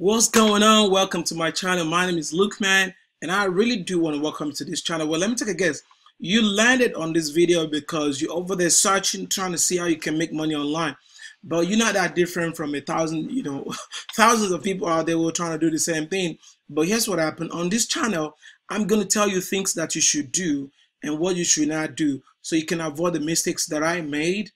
What's going on? Welcome to my channel. My name is Luke, man, and I really do want to welcome you to this channel. Well, let me take a guess. You landed on this video because you're over there searching, trying to see how you can make money online. But you're not that different from thousands of people out there who are trying to do the same thing. But here's what happened. On this channel, I'm going to tell you things that you should do and what you should not do so you can avoid the mistakes that I made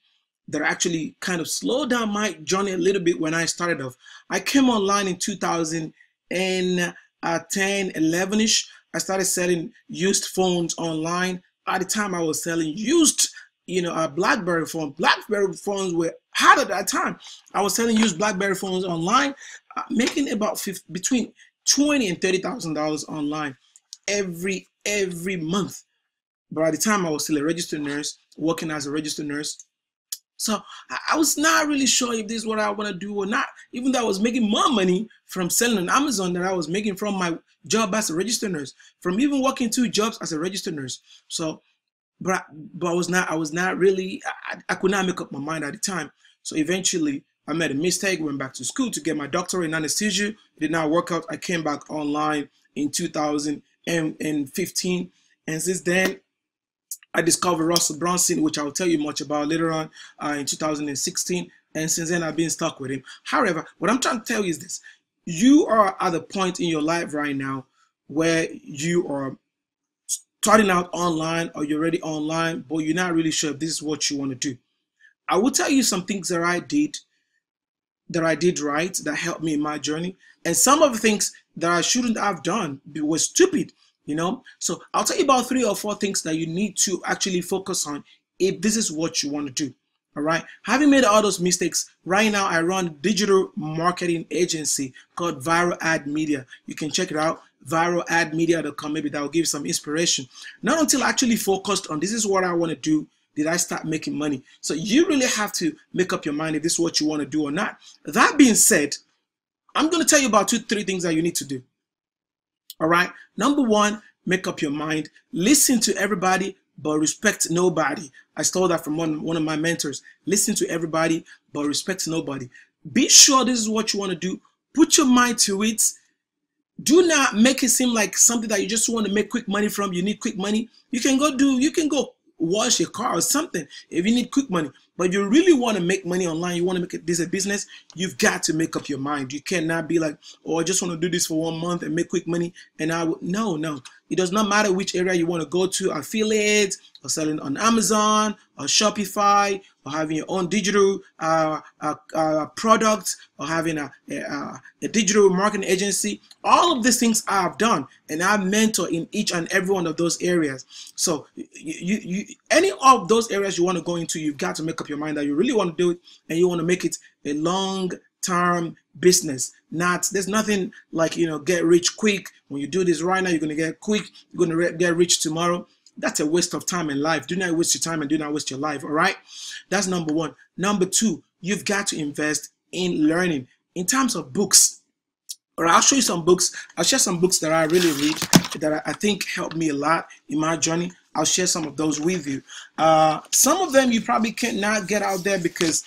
that actually kind of slowed down my journey a little bit when I started off. I came online in 2010, 11-ish. I started selling used phones online. At the time, I was selling used, BlackBerry phones. BlackBerry phones were hot at that time. I was selling used BlackBerry phones online, making about between $20,000 and $30,000 online every month. But at the time, I was still a registered nurse, working as a registered nurse. So I was not really sure if this is what I want to do or not, even though I was making more money from selling on Amazon than I was making from my job as a registered nurse, from even working 2 jobs as a registered nurse. So, but I was not really, I could not make up my mind at the time. So eventually I made a mistake, went back to school to get my doctorate in anesthesia. It did not work out. I came back online in 2015. And since then, I discovered Russell Brunson, which I'll tell you much about later on in 2016. And since then, I've been stuck with him. However, what I'm trying to tell you is this. You are at a point in your life right now where you are starting out online or you're already online, but you're not really sure if this is what you want to do. I will tell you some things that I did right that helped me in my journey. And some of the things that I shouldn't have done were stupid. So I'll tell you about 3 or 4 things that you need to actually focus on if this is what you want to do. All right. Having made all those mistakes, right now I run a digital marketing agency called Viral Ad Media. You can check it out, viraladmedia.com. Maybe that will give you some inspiration. Not until I actually focused on this is what I want to do did I start making money. So you really have to make up your mind if this is what you want to do or not. That being said, I'm going to tell you about 2, 3 things that you need to do. All right. Number 1, make up your mind. Listen to everybody, but respect nobody. I stole that from one of my mentors. Listen to everybody, but respect nobody. Be sure this is what you want to do. Put your mind to it. Do not make it seem like something that you just want to make quick money from. You need quick money. You can go wash your car or something if you need quick money. But if you really want to make money online, you want to make this a business, you've got to make up your mind. You cannot be like, oh, I just want to do this for 1 month and make quick money. And no. It does not matter which area you want to go to, affiliates, or selling on Amazon, or Shopify, or having your own digital product, or having a digital marketing agency. All of these things I have done, and I mentor in each and every one of those areas. So any of those areas you want to go into, you've got to make up your mind that you really want to do it, and you want to make it a long-term business. There's nothing like, get rich quick. When you do this right now, you're going to get quick. You're going to get rich tomorrow. That's a waste of time in life. Do not waste your time and do not waste your life. All right. That's number 1. Number 2, you've got to invest in learning in terms of books. Or I'll show you some books. I'll share some books that I really read that I think helped me a lot in my journey. I'll share some of those with you. Some of them you probably cannot get out there because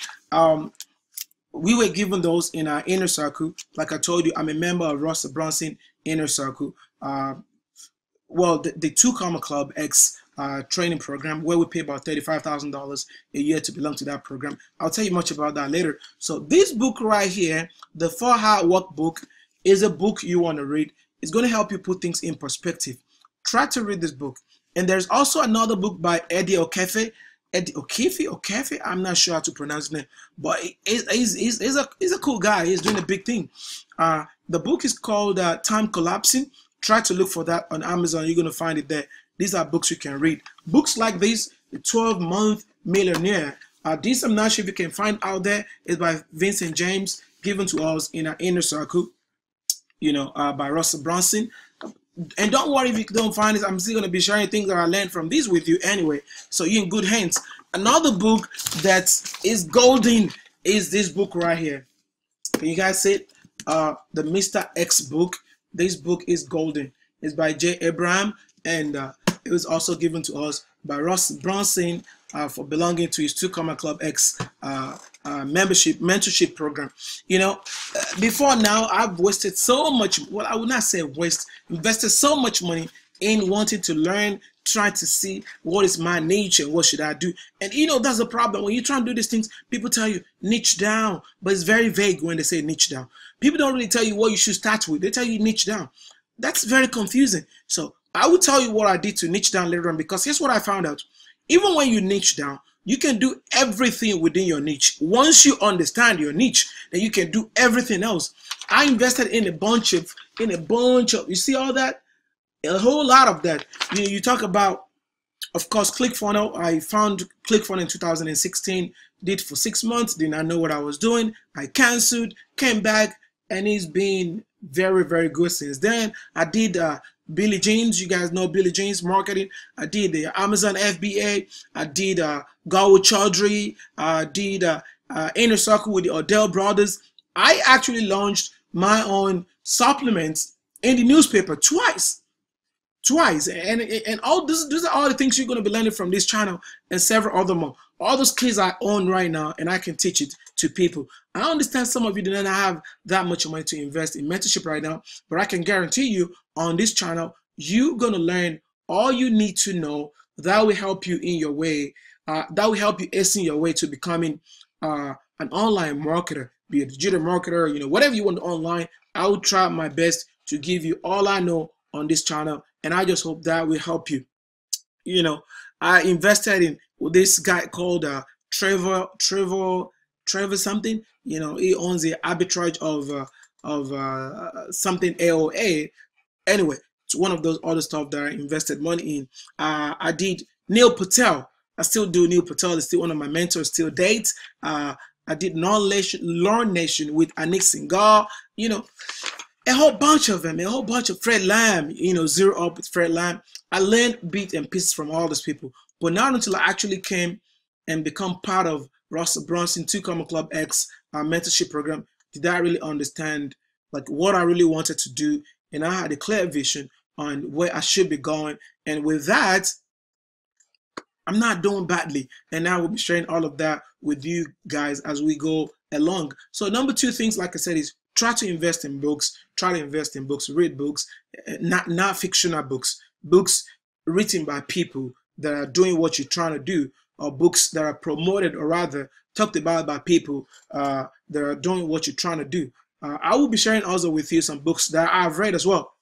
we were given those in our inner circle. Like I told you, I'm a member of Russell Brunson inner circle. Well, the 2 Comma Club X training program, where we pay about $35,000 a year to belong to that program. I'll tell you much about that later. So this book right here, the 4 Hard Work book, is a book you want to read. It's going to help you put things in perspective. Try to read this book. And there's also another book by Eddie O'Keefe. O'Keefe, I'm not sure how to pronounce his name, but he's a cool guy. He's doing a big thing. The book is called Time Collapsing. Try to look for that on Amazon. You're going to find it there. These are books you can read. Books like this, The 12-Month Millionaire. This I'm not sure if you can find out there. It's by Vincent James, given to us in our inner circle, by Russell Brunson. And don't worry if you don't find it. I'm still going to be sharing things that I learned from this with you anyway. So you're in good hands. Another book that is golden is this book right here. Can you guys see it? The Mr. X book. This book is golden. It's by J. Abraham, and it was also given to us by Ross Bronson for belonging to his 2 Comma Club X mentorship program. Before now, I've wasted so much, well, I would not say waste, invested so much money in wanting to learn, trying to see what is my niche and what should I do. And that's the problem. When you try to do these things, people tell you niche down, but it's very vague when they say niche down. People don't really tell you what you should start with. They tell you niche down. That's very confusing. So I will tell you what I did to niche down later on, because here's what I found out. Even when you niche down, you can do everything within your niche. Once you understand your niche, then you can do everything else. I invested in a bunch of, you see all that? A whole lot of that. You talk about, of course, ClickFunnels. I found ClickFunnels in 2016, did for 6 months, did not know what I was doing. I canceled, came back, and it's been very, very good since then. I did Billy Jeans. You guys know Billy Jeans marketing. I did the Amazon FBA. I did Gawo Chaudhry. I did Inner Circle with the Odell brothers. I actually launched my own supplements in the newspaper twice, and all this, these are all the things you're going to be learning from this channel and several other more. All those skills I own right now, and I can teach it to people. I understand some of you do not have that much money to invest in mentorship right now, but I can guarantee you on this channel, you're going to learn all you need to know that will help you in your way, that will help you ace in your way to becoming an online marketer, be a digital marketer, whatever you want online. I will try my best to give you all I know on this channel, and I just hope that will help you. I invested in this guy called Trevor something. He owns the arbitrage of something AOA. Anyway, it's one of those other stuff that I invested money in. I did Neil Patel. I still do Neil Patel. Is still one of my mentors. Still dates. I did Learn Nation with Anik Singhal. A whole bunch of them, a whole bunch of Fred Lamb, Zero Up with Fred Lamb. I learned bits and pieces from all these people, but not until I actually came and become part of Russell Brunson 2 Comma Club X mentorship program did I really understand what I really wanted to do, and I had a clear vision on where I should be going. And with that, I'm not doing badly, and I will be sharing all of that with you guys as we go along. So number 2 things, like I said, is try to invest in books. Try to invest in books. Read books, not fictional books. Books written by people that are doing what you're trying to do, or books that are promoted, or rather talked about by people that are doing what you're trying to do. I will be sharing also with you some books that I've read as well,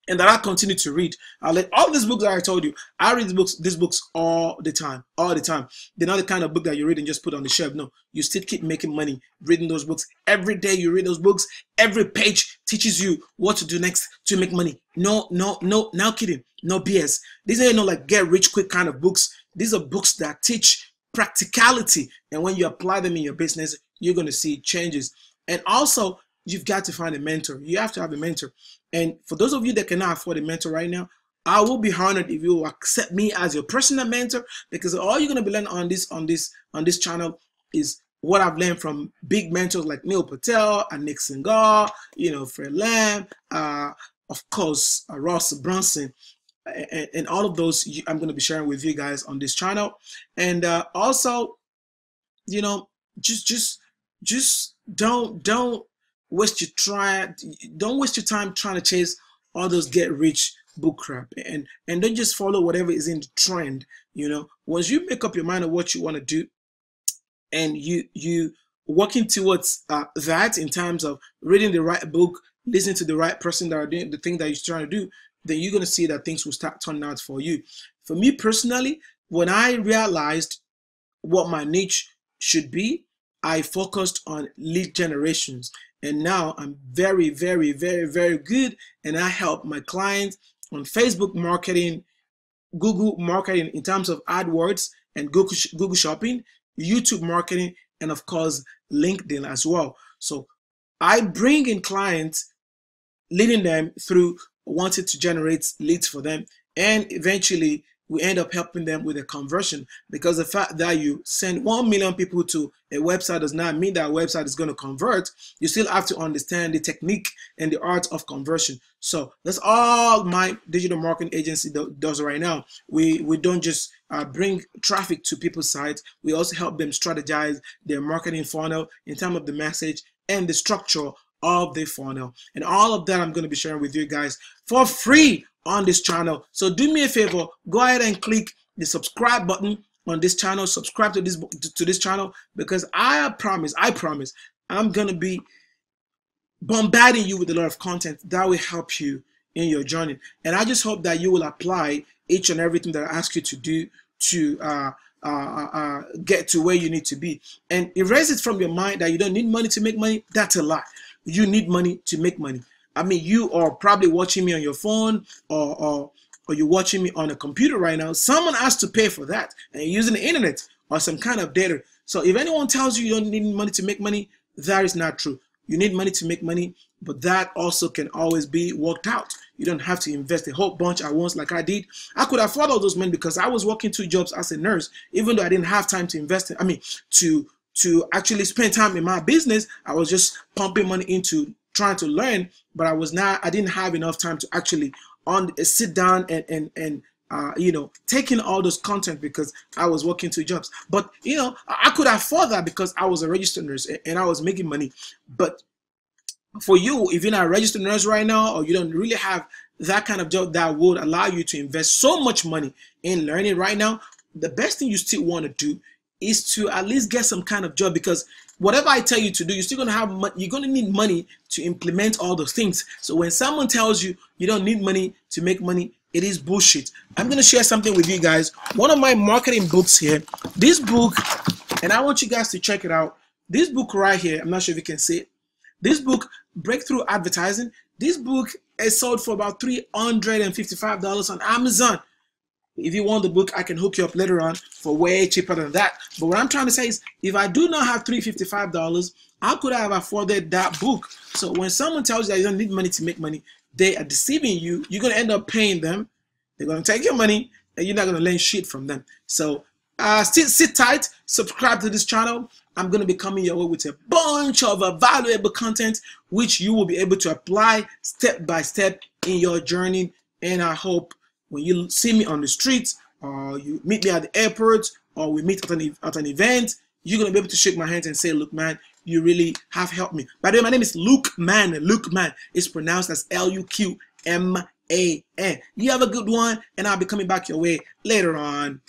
and that I continue to read. All these books that I told you, I read these books all the time. They're not the kind of book that you read and just put on the shelf. No, you still keep making money reading those books. Every day you read those books. Every page teaches you what to do next to make money. No kidding. No BS. These ain't no get rich quick kind of books. These are books that teach practicality, and when you apply them in your business, you're going to see changes. And also, you've got to find a mentor. You have to have a mentor. And for those of you that cannot afford a mentor right now, I will be honored if you accept me as your personal mentor, because all you're going to be learning on this channel is what I've learned from big mentors like Neil Patel and Nick Singhal, Fred Lamb, of course, Ross Brunson, and all of those I'm going to be sharing with you guys on this channel. And also, just don't waste your time trying to chase all those get rich book crap, and don't just follow whatever is in the trend. Once you make up your mind on what you want to do, and you working towards that in terms of reading the right book, listening to the right person that are doing the thing that you're trying to do, then you're going to see that things will start turning out for you. For me personally, when I realized what my niche should be, I focused on lead generations. And now I'm very, very, very, very good. And I help my clients on Facebook marketing, Google marketing in terms of AdWords and Google Shopping, YouTube marketing, and of course, LinkedIn as well. So I bring in clients, leading them through wanting to generate leads for them, and eventually we end up helping them with a conversion, because the fact that you send 1 million people to a website does not mean that website is going to convert. You still have to understand the technique and the art of conversion. So that's all my digital marketing agency does right now. We don't just bring traffic to people's sites. We also help them strategize their marketing funnel in terms of the message and the structure of the funnel. And all of that I'm going to be sharing with you guys for free on this channel. So do me a favor, go ahead and click the subscribe button on this channel. Subscribe to this channel, because I promise I'm going to be bombarding you with a lot of content that will help you in your journey. And I just hope that you will apply each and everything that I ask you to do to get to where you need to be. And erase it from your mind that you don't need money to make money. That's a lie. You need money to make money. I mean, you are probably watching me on your phone, or you're watching me on a computer right now. Someone has to pay for that, and you're using the internet or some kind of data. So if anyone tells you you don't need money to make money, that is not true. You need money to make money, but that also can always be worked out. You don't have to invest a whole bunch at once like I did. I could afford all those money because I was working 2 jobs as a nurse, even though I didn't have time to invest in, to actually spend time in my business. I was just pumping money into trying to learn, but I didn't have enough time to actually sit down and taking all those content, because I was working 2 jobs. But I could afford that because I was a registered nurse and I was making money. But for you, if you're not a registered nurse right now, or you don't really have that kind of job that would allow you to invest so much money in learning right now, the best thing you still want to do is to at least get some kind of job, because whatever I tell you to do, you're still you're going to need money to implement all those things. So when someone tells you you don't need money to make money, it is bullshit. I'm going to share something with you guys. One of my marketing books here, this book, and I want you guys to check it out. This book right here, I'm not sure if you can see it. This book, Breakthrough Advertising, this book is sold for about $355 on Amazon. If you want the book, I can hook you up later on for way cheaper than that. But what I'm trying to say is, if I do not have $355, how could I have afforded that book? So when someone tells you that you don't need money to make money, they are deceiving you. You're going to end up paying them. They're going to take your money, and you're not going to learn shit from them. So sit tight, subscribe to this channel. I'm going to be coming your way with a bunch of valuable content, which you will be able to apply step by step in your journey. And I hope when you see me on the streets, or you meet me at the airport, or we meet at an event, you're going to be able to shake my hands and say, look, man, you really have helped me. By the way, my name is Luke Man. Luke Man is pronounced as Luqman. You have a good one, and I'll be coming back your way later on.